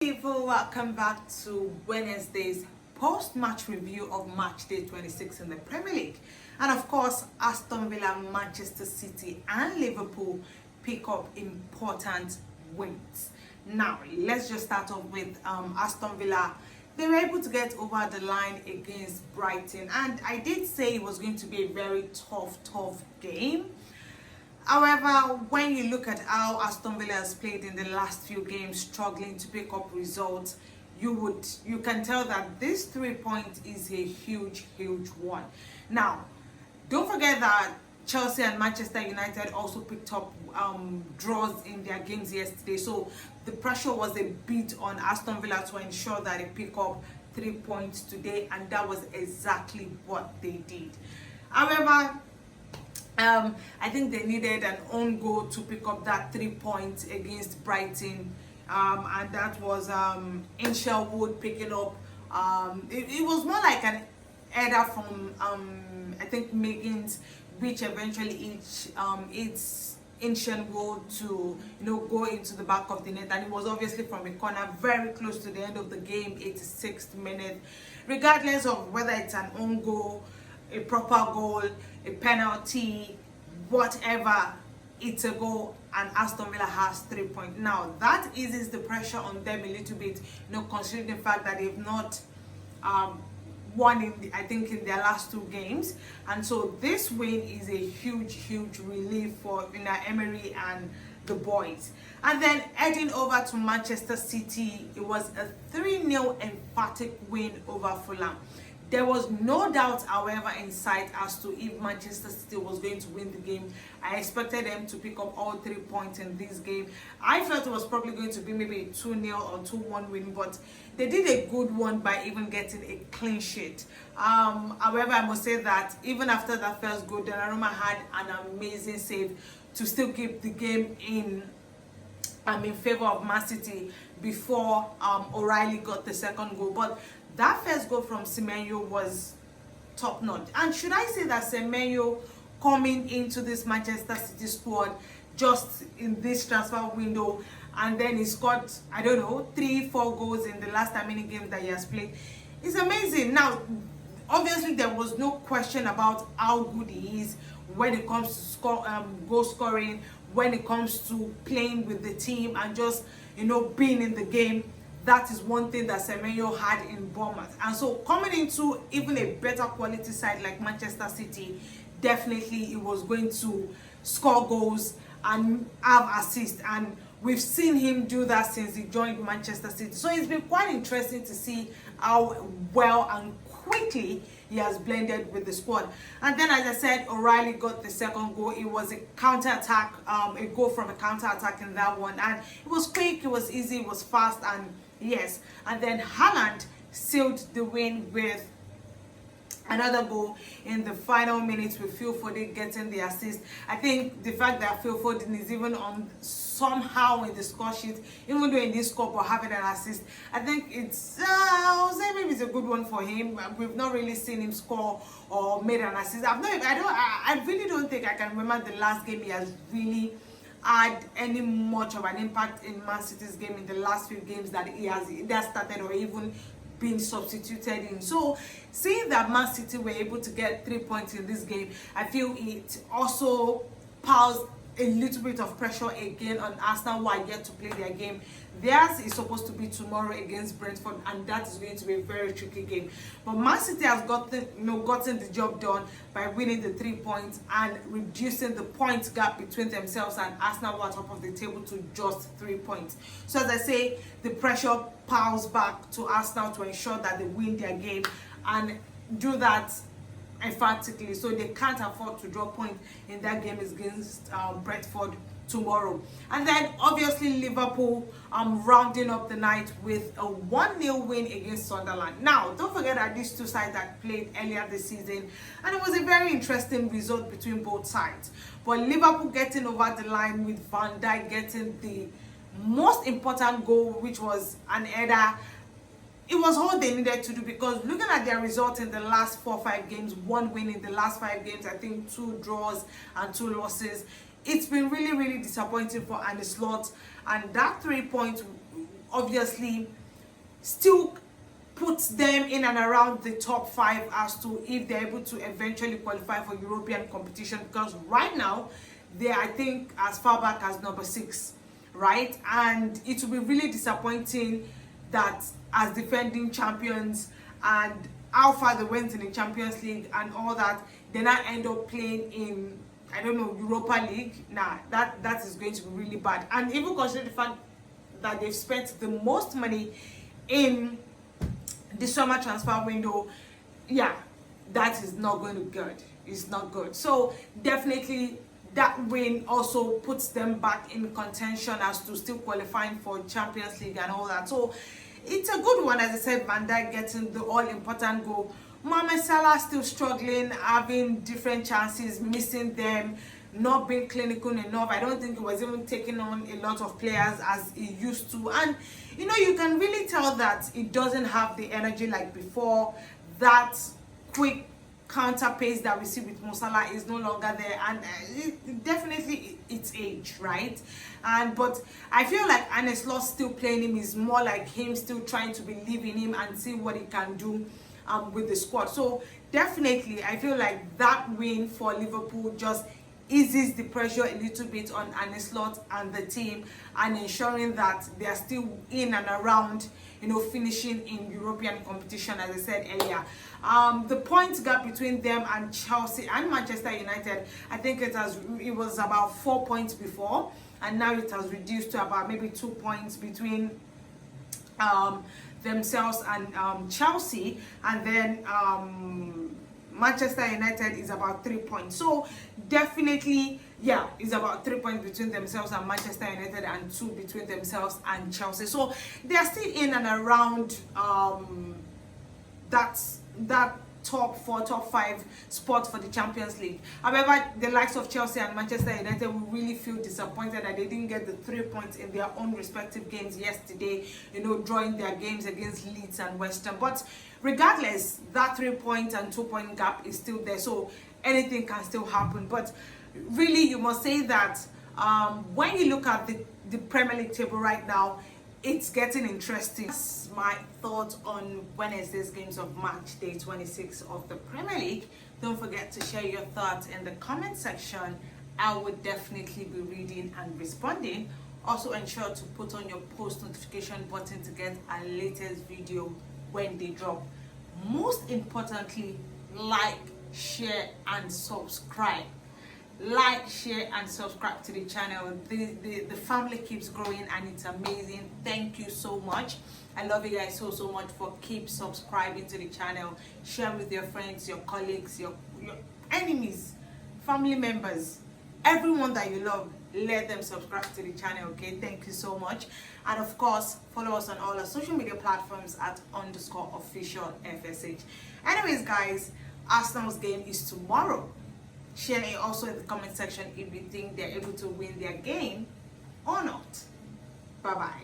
People, welcome back to Wednesday's post-match review of match day 26 in the Premier League. And of course, Aston Villa, Manchester City and Liverpool pick up important wins. Now, let's just start off with Aston Villa. They were able to get over the line against Brighton, and I did say it was going to be a very tough game. However, when you look at how Aston Villa has played in the last few games, struggling to pick up results, you can tell that this 3 points is a huge one. Now, don't forget that Chelsea and Manchester United also picked up draws in their games yesterday, so the pressure was a bit on Aston Villa to ensure that they pick up 3 points today, and that was exactly what they did. However, I think they needed an own goal to pick up that 3 points against Brighton, and that was in Sherwood picking up. It was more like an header from I think Megan's, which eventually it's ancient goal to go into the back of the net, and it was obviously from a corner very close to the end of the game, 86th minute. Regardless of whether it's an own goal, a proper goal, a penalty, whatever, it's a goal, and Aston Villa has 3 points. Now that eases the pressure on them a little bit, considering the fact that they've not won in their last 2 games, and so this win is a huge relief for Emery and the boys. And then heading over to Manchester City, it was a 3-0 emphatic win over Fulham. There was no doubt, however, in sight as to if Manchester City was going to win the game. I expected them to pick up all 3 points in this game. I felt it was probably going to be maybe a 2-0 or 2-1 win, but they did a good one by even getting a clean sheet. However, I must say that even after that first goal, Donnarumma had an amazing save to still keep the game in favor of Man City before O'Reilly got the second goal. But that first goal from Semenyo was top notch. And should I say that Semenyo coming into this Manchester City squad just in this transfer window, and then he scored, I don't know, 3-4 goals in the last how many games that he has played, is amazing. Now, obviously there was no question about how good he is when it comes to goal scoring, when it comes to playing with the team and just being in the game. That is one thing that Semenyo had in Bournemouth. And so coming into even a better quality side like Manchester City, definitely he was going to score goals and have assists. And we've seen him do that since he joined Manchester City. So it's been quite interesting to see how well and quickly he has blended with the squad. And then, as I said, O'Reilly got the second goal. It was a counter-attack, a goal from a counter-attack in that one. And it was quick, it was easy, it was fast, and yes. And then Haaland sealed the win with another goal in the final minutes with Phil Foden getting the assist. I think the fact that Phil Foden is even on somehow in the score sheet, even though in this score for having an assist, I think it's I'll say maybe it's a good one for him. We've not really seen him score or made an assist. I really don't think I can remember the last game he has really had any much of an impact in Man City's game in the last few games that he has either started or even been substituted in. So seeing that Man City were able to get 3 points in this game, I feel it also piles a little bit of pressure again on Arsenal, who are yet to play their game. Theirs is supposed to be tomorrow against Brentford, and that is going to be a very tricky game. But Man City has gotten the job done by winning the 3 points and reducing the point gap between themselves and Arsenal, who are top of the table, to just 3 points. So as I say, the pressure piles back to Arsenal to ensure that they win their game and do that emphatically, so they can't afford to drop points in that game against Brentford tomorrow. And then obviously Liverpool rounding up the night with a 1-0 win against Sunderland. Now don't forget that these two sides that played earlier this season, and it was a very interesting result between both sides. But Liverpool getting over the line with Van Dijk getting the most important goal, which was an header. It was all they needed to do, because looking at their results in the last 4-5 games, 1 win in the last 5 games, I think 2 draws and 2 losses, it's been really disappointing for Arne Slot. And that 3 points obviously still puts them in and around the top 5 as to if they're able to eventually qualify for European competition, because right now they're, I think, as far back as number 6, right? And it will be really disappointing that as defending champions and how far they went in the Champions League and all that, they now end up playing in, I don't know, Europa League. Nah, that is going to be really bad. And even considering the fact that they've spent the most money in the summer transfer window, yeah, that is not going to be good. It's not good. So definitely that win also puts them back in contention as to still qualifying for Champions League and all that. So it's a good one. As I said, Van Dijk getting the all-important goal. Mohamed Salah still struggling, having different chances, missing them, not being clinical enough. I don't think he was even taking on a lot of players as he used to. And you know, you can really tell that it doesn't have the energy like before. That quick counter pace that we see with Mo Salah is no longer there, and definitely it's age, right? And but I feel like Arne Slot still playing him is more like him still trying to believe in him and see what he can do with the squad. So definitely I feel like that win for Liverpool just eases the pressure a little bit on Arne Slot and the team, and ensuring that they are still in and around, you know, finishing in European competition. As I said earlier, the point gap between them and Chelsea and Manchester United, I think it was about 4 points before, and now it has reduced to about maybe 2 points between themselves and Chelsea, and then Manchester United is about 3 points. So definitely, yeah, it's about 3 points between themselves and Manchester United, and 2 between themselves and Chelsea. So they are still in and around that top 4, top 5 spot for the Champions League. However, the likes of Chelsea and Manchester United will really feel disappointed that they didn't get the 3 points in their own respective games yesterday, you know, drawing their games against Leeds and West Ham. But regardless, that 3 point and 2 point gap is still there, so anything can still happen. But really, you must say that when you look at the Premier League table right now, it's getting interesting. That's my thoughts on Wednesday's games of match day 26 of the Premier League. Don't forget to share your thoughts in the comment section. I would definitely be reading and responding. Also ensure to put on your post notification button to get our latest video when they drop. Most importantly, like, share and subscribe. Like, share and subscribe to the channel. The family keeps growing and it's amazing. Thank you so much. I love you guys so much for keep subscribing to the channel. Share with your friends, your colleagues, your enemies, family members, everyone that you love. Let them subscribe to the channel. Okay, thank you so much. And of course, follow us on all our social media platforms at _official FSH. Anyways guys, Aston's game is tomorrow. Share it also in the comment section if you think they're able to win their game or not. Bye bye.